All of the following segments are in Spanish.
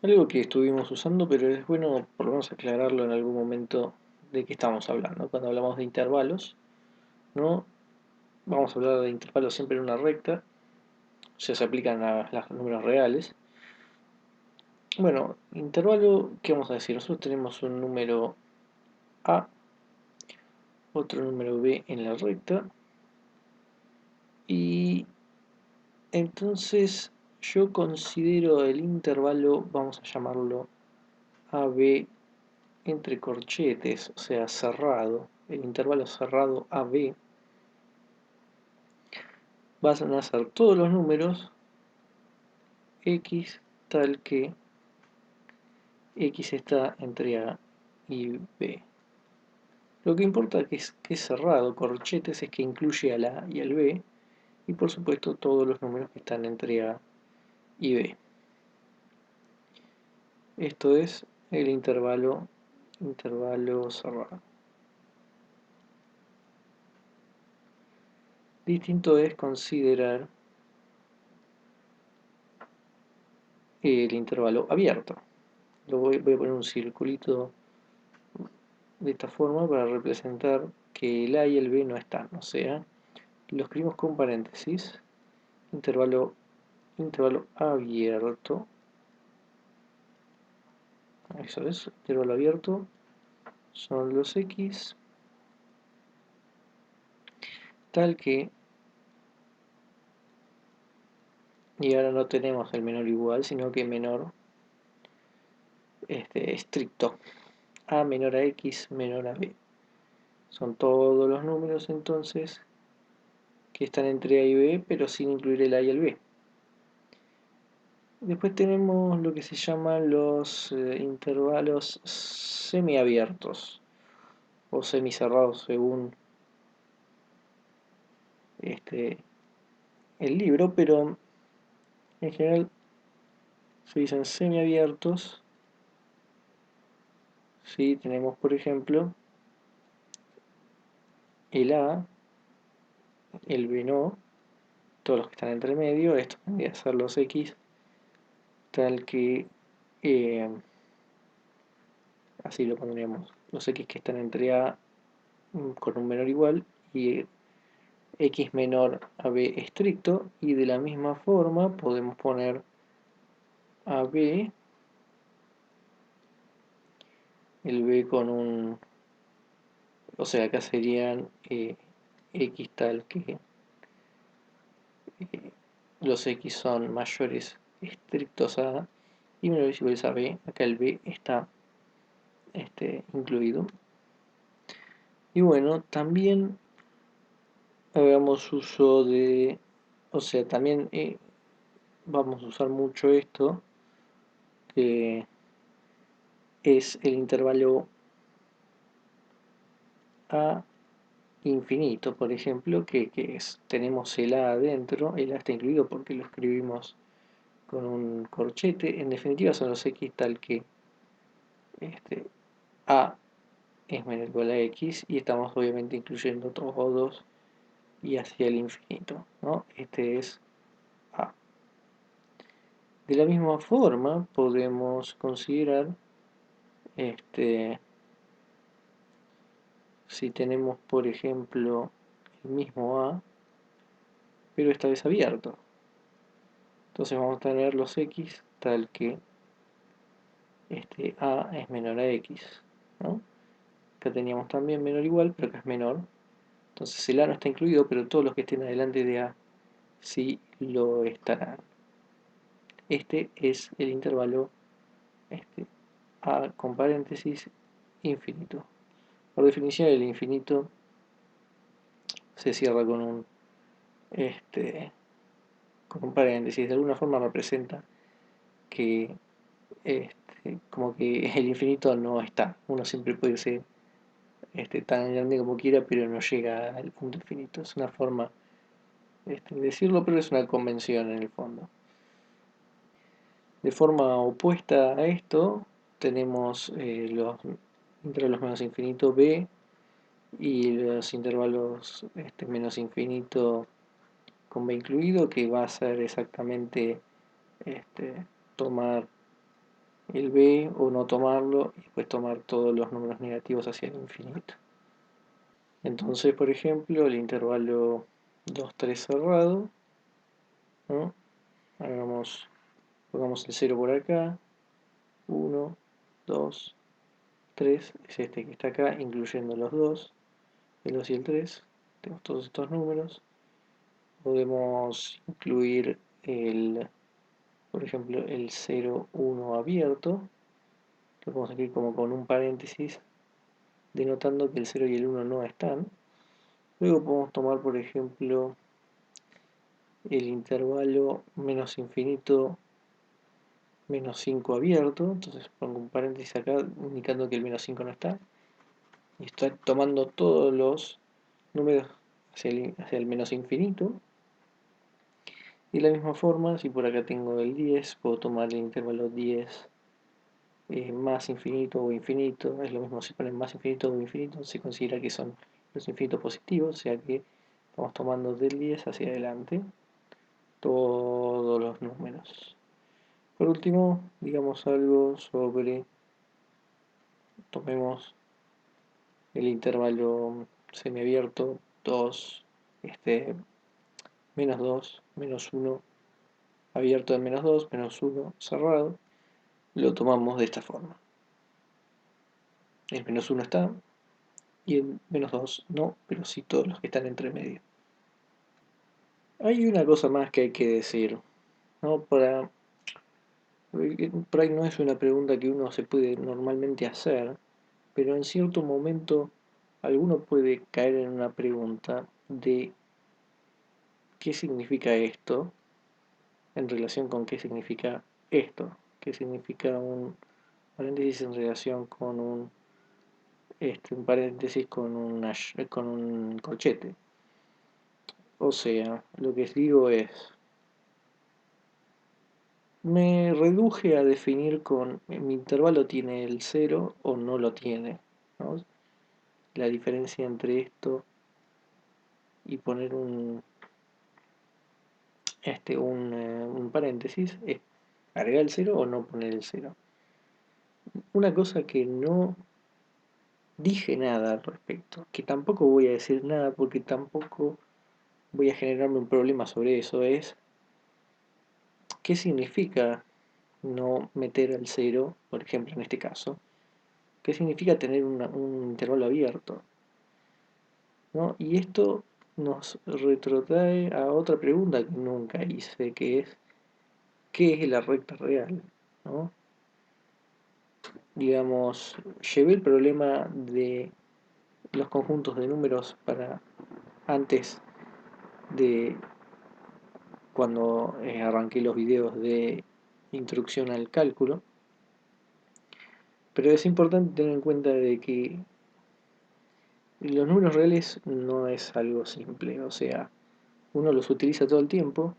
Algo que estuvimos usando, pero es bueno por lo menos aclararlo en algún momento de qué estamos hablando. Cuando hablamos de intervalos, no vamos a hablar de intervalos siempre en una recta, o sea, se aplican a los números reales. Bueno, intervalo, ¿qué vamos a decir? Nosotros tenemos un número A, otro número B en la recta, y entonces yo considero el intervalo, vamos a llamarlo AB entre corchetes, o sea, cerrado, el intervalo cerrado AB, van a ser todos los números x tal que x está entre A y B. Lo que importa que es cerrado, corchetes, es que incluye al A y al B, y por supuesto todos los números que están entre A y B. Esto es el intervalo cerrado. Distinto es considerar el intervalo abierto. Voy a poner un circulito de esta forma para representar que el A y el B no están, o sea, lo escribimos con paréntesis, intervalo, intervalo abierto, eso es, intervalo abierto, son los X, tal que, y ahora no tenemos el menor igual, sino que menor estricto, A menor a X menor a B. Son todos los números entonces que están entre A y B, pero sin incluir el A y el B. Después tenemos lo que se llaman los intervalos semiabiertos o semicerrados según este, el libro, pero en general se dicen semiabiertos si tenemos, por ejemplo, el A, el B no, todos los que están entre medio, esto tendría que ser los X, tal que eh, así lo pondríamos, los X que están entre A con un menor igual y X menor a B estricto, y de la misma forma podemos poner a B, el B con un, o sea, acá serían X tal que los X son mayores estrictos a A y menores iguales a B, acá el B está incluido. Y bueno, también hagamos uso de, o sea, también vamos a usar mucho esto, que es el intervalo A infinito, por ejemplo, que es, tenemos el A adentro, el A está incluido porque lo escribimos con un corchete, en definitiva son los X tal que este, A es menor o igual a X y estamos obviamente incluyendo todos y hacia el infinito, ¿no? Este es A. De la misma forma podemos considerar este, si tenemos por ejemplo el mismo A pero esta vez abierto, entonces vamos a tener los X tal que A es menor a X, ¿no? Acá teníamos también menor igual, pero acá es menor. Entonces el A no está incluido, pero todos los que estén adelante de A sí lo estarán. Este es el intervalo A con paréntesis infinito. Por definición el infinito se cierra este, con un paréntesis. De alguna forma representa que como que el infinito no está. Uno siempre puede ser tan grande como quiera, pero no llega al punto infinito. Es una forma de decirlo, pero es una convención en el fondo. De forma opuesta a esto, tenemos los intervalos menos infinito b y los intervalos menos infinito con b incluido, que va a ser exactamente tomar el b o no tomarlo y después tomar todos los números negativos hacia el infinito. Entonces, por ejemplo, el intervalo 2, 3 cerrado, ¿no? Pongamos el 0 por acá, 1, 2, 3, es este que está acá, incluyendo los 2, el 2 y el 3. Tenemos todos estos números. Podemos incluir por ejemplo, el 0, 1 abierto. Lo podemos escribir como con un paréntesis, denotando que el 0 y el 1 no están. Luego podemos tomar, por ejemplo, el intervalo menos infinito, menos 5 abierto. Entonces pongo un paréntesis acá, indicando que el menos 5 no está. Y estoy tomando todos los números hacia el menos infinito. Y de la misma forma, si por acá tengo el 10, puedo tomar el intervalo 10 más infinito o infinito. Es lo mismo si ponen más infinito o infinito, se considera que son los infinitos positivos, o sea que estamos tomando del 10 hacia adelante todos los números. Por último, digamos algo sobre, tomemos el intervalo semiabierto 2, menos 2, menos 1, abierto en menos 2, menos 1, cerrado. Lo tomamos de esta forma. El menos 1 está y el menos 2 no, pero sí todos los que están entre medio. Hay una cosa más que hay que decir, ¿no? Por ahí no es una pregunta que uno se puede normalmente hacer, pero en cierto momento alguno puede caer en una pregunta de qué significa esto en relación con qué significa esto, qué significa un paréntesis en relación con un paréntesis con un corchete. O sea, lo que digo es, me reduje a definir mi intervalo tiene el 0 o no lo tiene, ¿no? La diferencia entre esto y poner un paréntesis es agregar el 0 o no poner el 0. Una cosa que no dije nada al respecto, que tampoco voy a decir nada porque tampoco voy a generarme un problema sobre eso, es qué significa no meter el 0, por ejemplo en este caso, qué significa tener un intervalo abierto, ¿no? Y esto nos retrotrae a otra pregunta que nunca hice, que es ¿qué es la recta real? ¿No? Digamos, llevé el problema de los conjuntos de números para antes de cuando arranqué los videos de introducción al cálculo, pero es importante tener en cuenta de que los números reales no es algo simple, o sea, uno los utiliza todo el tiempo,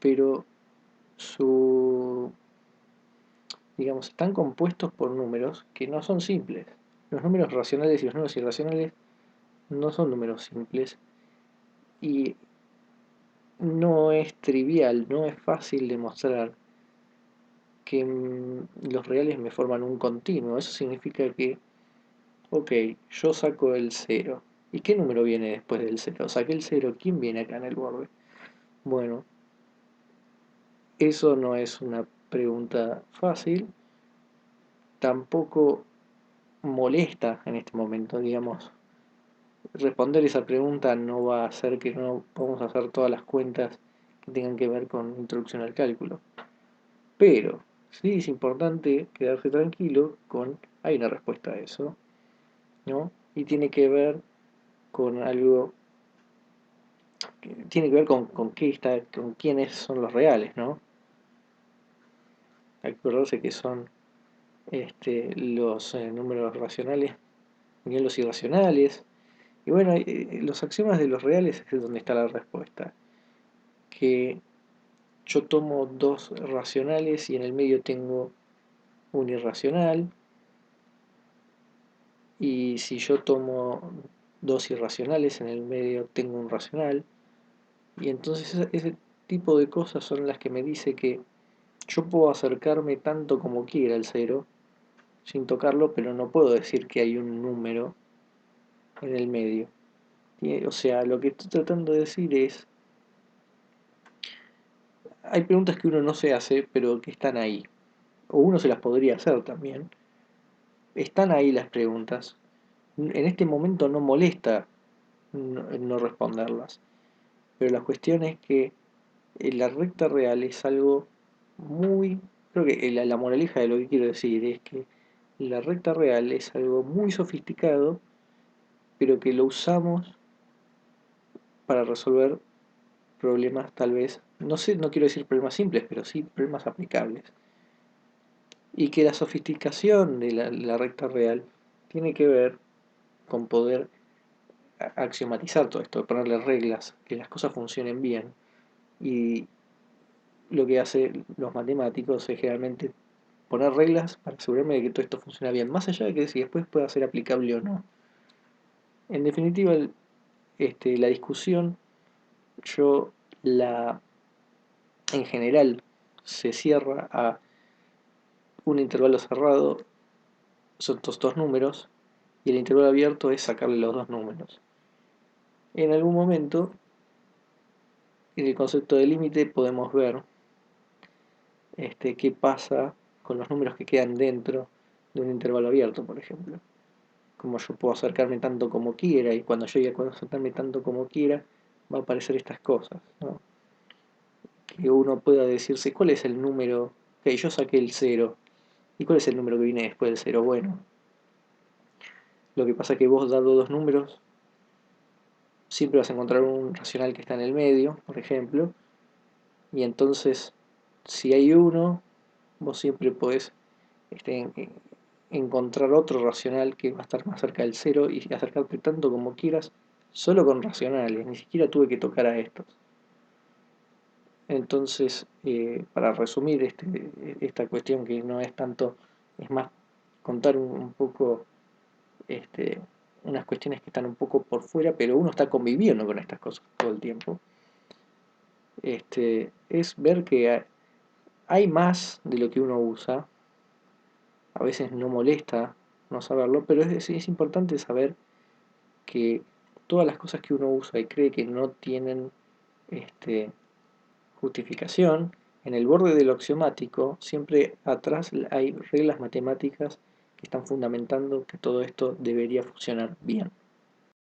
pero su, digamos, están compuestos por números que no son simples. Los números racionales y los números irracionales no son números simples y no es trivial, no es fácil demostrar que los reales me forman un continuo. Eso significa que, ok, yo saco el 0. ¿Y qué número viene después del 0? Saqué el 0, ¿quién viene acá en el borde? Bueno, eso no es una pregunta fácil, tampoco molesta en este momento, digamos. Responder esa pregunta no va a hacer que no podamos hacer todas las cuentas que tengan que ver con introducción al cálculo. Pero sí es importante quedarse tranquilo con hay una respuesta a eso, ¿no? Y tiene que ver con algo, tiene que ver con qué está, con quiénes son los reales, ¿no? Acordarse que son los números racionales y los irracionales. Y bueno, los axiomas de los reales es donde está la respuesta. Que yo tomo dos racionales y en el medio tengo un irracional. Y si yo tomo dos irracionales, en el medio tengo un racional. Y entonces ese tipo de cosas son las que me dice que yo puedo acercarme tanto como quiera al cero sin tocarlo, pero no puedo decir que hay un número en el medio. O sea, lo que estoy tratando de decir es, hay preguntas que uno no se hace, pero que están ahí. O uno se las podría hacer también. Están ahí las preguntas. En este momento no molesta no responderlas. Pero la cuestión es que la recta real es algo muy... Creo que la moraleja de lo que quiero decir es que la recta real es algo muy sofisticado, pero que lo usamos para resolver problemas tal vez, no sé, no quiero decir problemas simples, pero sí problemas aplicables. Y que la sofisticación de la recta real tiene que ver con poder axiomatizar todo esto, ponerle reglas, que las cosas funcionen bien. Y lo que hacen los matemáticos es generalmente poner reglas para asegurarme de que todo esto funciona bien, más allá de que si después pueda ser aplicable o no. En definitiva, la discusión yo la en general se cierra a un intervalo cerrado, son estos dos números, y el intervalo abierto es sacarle los dos números. En algún momento, en el concepto de límite podemos ver qué pasa con los números que quedan dentro de un intervalo abierto, por ejemplo. Como yo puedo acercarme tanto como quiera, y cuando yo llegue a acercarme tanto como quiera, va a aparecer estas cosas, ¿no? Que uno pueda decirse cuál es el número, que yo saqué el cero, y cuál es el número que viene después del cero. Bueno, lo que pasa es que vos dado dos números, siempre vas a encontrar un racional que está en el medio, por ejemplo, y entonces, si hay uno, vos siempre podés este, encontrar otro racional que va a estar más cerca del cero y acercarte tanto como quieras, solo con racionales, ni siquiera tuve que tocar a estos. Entonces, para resumir esta cuestión que no es tanto, es más contar un poco este, unas cuestiones que están un poco por fuera, pero uno está conviviendo con estas cosas todo el tiempo. Es ver que hay más de lo que uno usa. A veces no molesta no saberlo, pero es importante saber que todas las cosas que uno usa y cree que no tienen este, justificación, en el borde de lo axiomático, siempre atrás hay reglas matemáticas que están fundamentando que todo esto debería funcionar bien.